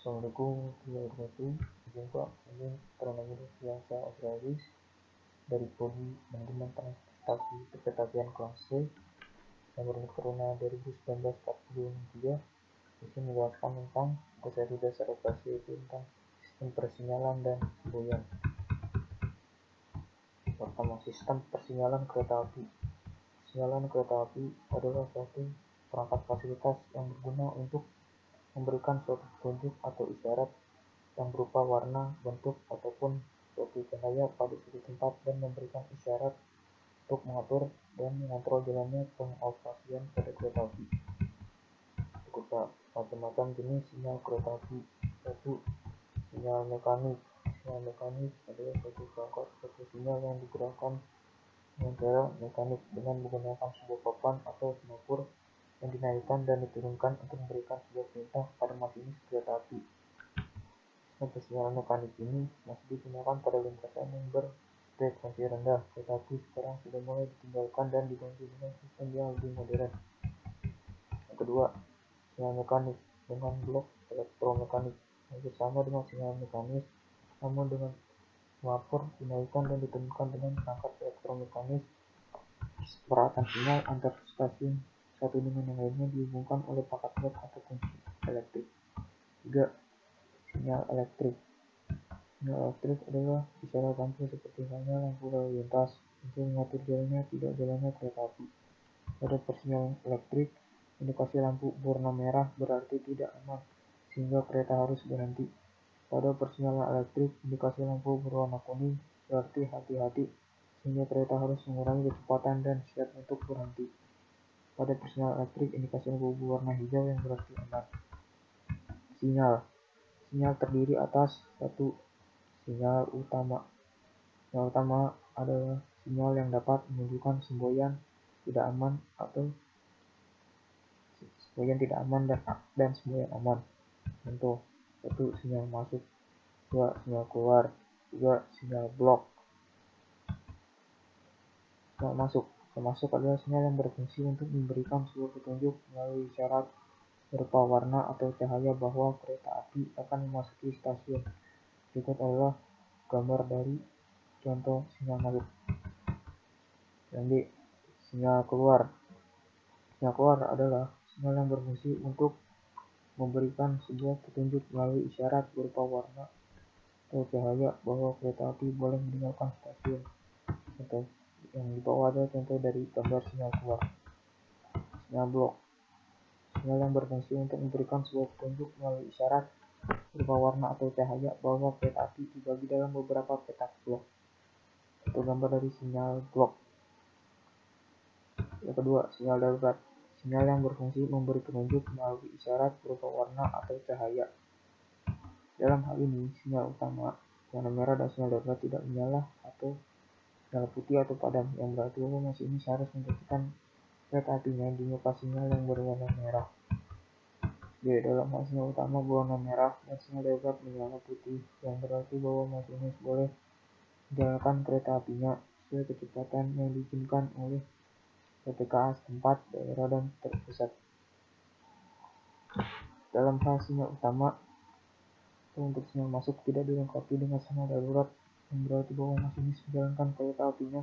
Assalamualaikum warahmatullahi wabarakatuh. Jumpa ini kronologi biasa Australis dari Prodi Manajemen Transportasi Perkeretaapian kelas C nomor Corona 2019-43. Di sini menjelaskan tentang materi dasar operasi yaitu tentang sistem persinyalan dan semboyan. Pertama, sistem persinyalan kereta api. Persinyalan kereta api adalah suatu perangkat fasilitas yang berguna untuk memberikan suatu petunjuk atau isyarat yang berupa warna, bentuk, ataupun suatu cahaya pada suatu tempat dan memberikan isyarat untuk mengatur dan mengontrol jalannya pengoperasian pada kereta api. Berupa macam-macam jenis sinyal kereta api. Satu, sinyal mekanik. Sinyal mekanik adalah suatu perangkat suatu sinyal yang digerakkan dengan cara mekanik dengan menggunakan sebuah papan atau semafor yang dinaikkan dan diturunkan untuk memberikan sebuah perintah pada masinis kereta api. Sistem persinyalan mekanik ini masih digunakan pada lintasan yang berfrekuensi rendah, tetapi sekarang sudah mulai ditinggalkan dan diganti dengan sistem yang lebih modern. Yang kedua, sinyal mekanik dengan blok elektromekanik. Hampir sama dengan sinyal mekanis, namun dengan semafor dinaikkan dan diturunkan dengan perangkat elektromekanis. Peralatan sinyal antar stasiun satu dengan yang lainnya dihubungkan oleh paket blok atau kunci elektrik. 3. Sinyal elektrik. Sinyal elektrik adalah isyarat lampu seperti halnya lampu lalu lintas untuk mengatur jalannya tidak jalannya kereta api. Pada persinyalan elektrik, indikasi lampu berwarna merah berarti tidak aman sehingga kereta harus berhenti. Pada persinyalan elektrik, indikasi lampu berwarna kuning berarti hati-hati sehingga kereta harus mengurangi kecepatan dan siap untuk berhenti. Pada persinyalan elektrik, indikasi lampu berwarna hijau yang berarti aman. Sinyal. Sinyal terdiri atas satu, sinyal utama. Sinyal utama adalah sinyal yang dapat menunjukkan semboyan tidak aman atau semboyan tidak aman dan semboyan aman. Contoh, 1. Sinyal masuk. 2. Sinyal keluar. 3. Sinyal blok. Sinyal masuk. Sinyal masuk adalah sinyal yang berfungsi untuk memberikan sebuah petunjuk melalui isyarat berupa warna atau cahaya bahwa kereta api akan memasuki stasiun. Berikut adalah gambar dari contoh sinyal masuk. Yang B. Sinyal keluar. Sinyal keluar adalah sinyal yang berfungsi untuk memberikan sebuah petunjuk melalui isyarat berupa warna atau cahaya bahwa kereta api boleh meninggalkan stasiun. Contoh yang di bawah adalah contoh dari gambar sinyal keluar. Sinyal blok. Sinyal yang berfungsi untuk memberikan sebuah petunjuk melalui isyarat berupa warna atau cahaya bahwa kereta api dibagi dalam beberapa petak blok. Itu gambar dari sinyal blok. Yang kedua, sinyal darurat. Sinyal yang berfungsi memberi petunjuk melalui isyarat berupa warna atau cahaya. Dalam hal ini, sinyal utama, warna merah dan sinyal darurat tidak menyala atau sinyal putih atau padam, yang berarti bahwa masinis harus menghentikan kereta apinya di muka sinyal yang berwarna merah. B. Dalam hal sinyal utama berwarna merah dan sinyal darurat menyala putih, yang berarti bahwa masinis boleh menjalankan kereta apinya sesuai kecepatan yang diizinkan oleh PPKA setempat, daerah, dan terpusat. Dalam hal sinyal utama atau untuk sinyal masuk tidak dilengkapi dengan sinyal darurat, yang berarti bahwa masinis menjalankan kereta apinya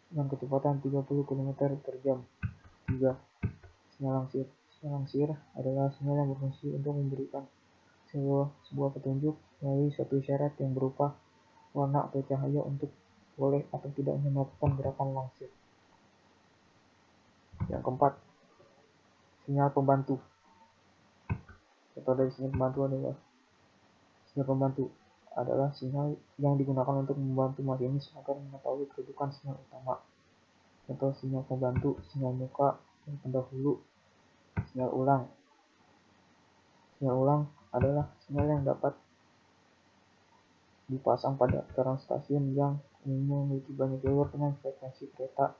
dengan kecepatan 30 km per jam. 3. Sinyal langsir. Sinyal langsir adalah sinyal yang berfungsi untuk memberikan sebuah petunjuk melalui suatu isyarat yang berupa warna atau cahaya untuk boleh atau tidak melakukan gerakan langsir. Yang keempat, sinyal pembantu. Contoh dari sinyal pembantu adalah sinyal yang digunakan untuk membantu masinis agar mengetahui kedudukan sinyal utama. Contoh sinyal pembantu, sinyal muka, sinyal pendahulu, sinyal ulang. Sinyal ulang adalah sinyal yang dapat dipasang pada peron stasiun yang umumnya memiliki banyak jalur dengan frekuensi kereta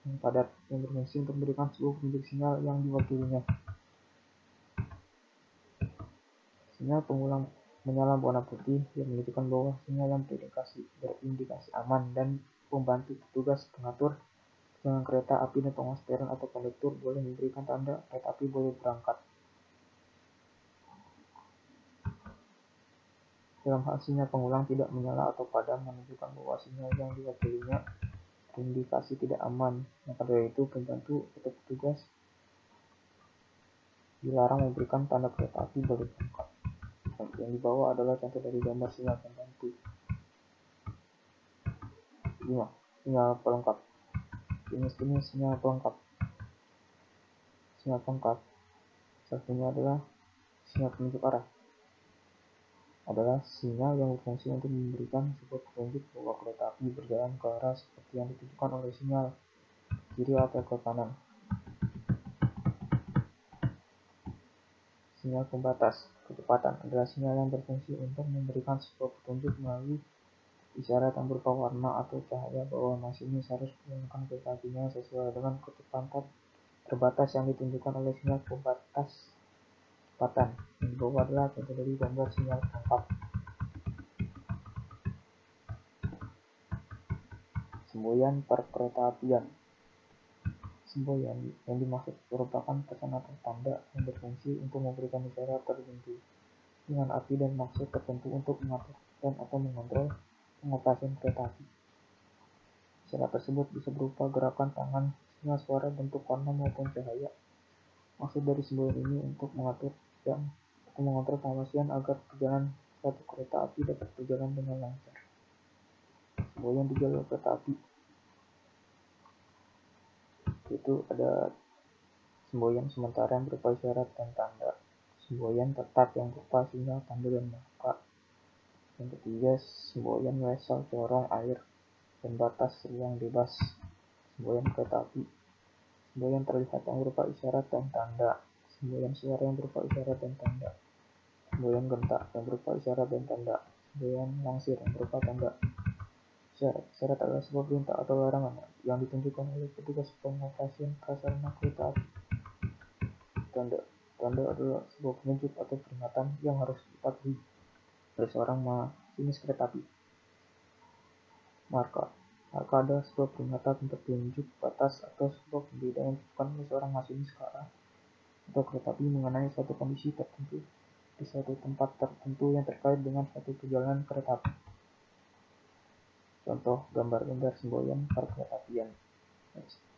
yang padat, yang berfungsi untuk memberikan sebuah petunjuk sinyal yang diwakilinya. Sinyal pengulang menyala warna putih yang menunjukkan bahwa sinyal yang berindikasi aman dan pembantu petugas pengatur perjalanan kereta api dan pengawas peron atau kondektur boleh memberikan tanda kereta api boleh berangkat. Dalam hal sinyal pengulang tidak menyala atau padam menunjukkan bahwa sinyal yang diwakilinya terindikasi tidak aman. Maka dari itu pembantu atau petugas dilarang memberikan tanda kereta api balik lengkap. Yang di bawah adalah contoh dari gambar sinyal pembantu. 5. Sinyal pelengkap. Jenis-jenis sinyal pelengkap. Sinyal pelengkap satunya adalah sinyal penunjuk arah. Adalah sinyal yang berfungsi untuk memberikan sebuah petunjuk bahwa kereta api berjalan ke arah seperti yang ditunjukkan oleh sinyal kiri atau ke kanan. Sinyal pembatas kecepatan adalah sinyal yang berfungsi untuk memberikan sebuah petunjuk melalui isyarat yang berupa warna atau cahaya bahwa masinis harus menggunakan kereta apinya sesuai dengan kecepatan terbatas yang ditunjukkan oleh sinyal pembatas kecepatan. Yang di bawah adalah contoh dari gambar sinyal pelengkap. Semboyan perkeretaapian. Semboyan yang dimaksud merupakan pesan atau tanda yang berfungsi untuk memberikan isyarat tertentu dengan arti dan maksud tertentu untuk mengatur dan atau mengontrol pengoperasian kereta api. Isyarat tersebut bisa berupa gerakan tangan, sinyal suara, bentuk warna maupun cahaya. Maksud dari semboyan ini untuk mengatur dan atau mengontrol pengoperasian agar perjalanan suatu kereta api dapat berjalan dengan lancar. Semboyan di jalur kereta api itu ada semboyan sementara yang berupa isyarat dan tanda, semboyan tetap yang berupa sinyal tanda dan marka. Yang ketiga, semboyan wesel corong air dan batas ruang bebas. Semboyan kereta api, semboyan terlihat yang berupa isyarat dan tanda, semboyan suara yang berupa isyarat dan tanda, semboyan gentak yang berupa isyarat dan tanda, semboyan langsir yang berupa tanda. Isyarat adalah sebuah perintah atau larangan yang ditunjukkan oleh petugas pengoperasian prasarana kereta api. Tanda adalah sebuah penunjuk atau peringatan yang harus dipatuhi oleh seorang masinis kereta api. Marka adalah sebuah peringatan petunjuk batas atau sebuah pembeda yang ditunjukkan oleh seorang masinis atau kereta api mengenai suatu kondisi tertentu di suatu tempat tertentu yang terkait dengan suatu perjalanan kereta api. Contoh gambar-gambar semboyan perkeretaapian.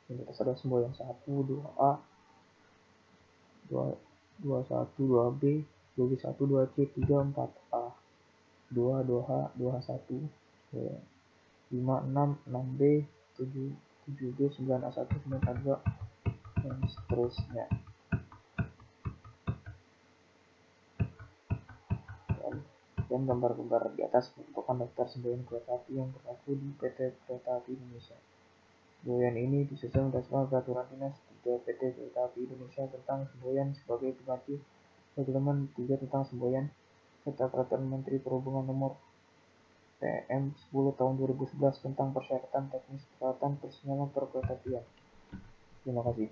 Ini ada semboyan 1, 2A, 2, 1, 2B, 2B1, 2C, 3, 4A, 2, 2H, 2H1, 5, 6, 6B, 7, 7B, 9A1, 9A2, dan seterusnya. Dan gambar-gambar di atas merupakan daftar semboyan kereta api yang berlaku di PT Kereta Api Indonesia. Semboyan ini disusun berdasarkan Peraturan Dinas 3 PT Kereta Api Indonesia tentang semboyan sebagai pengganti Regulamen 3 tentang semboyan serta Peraturan Menteri Perhubungan Nomor PM 10 Tahun 2011 tentang persyaratan teknis peralatan persinyalan perkeretaapian. Terima kasih.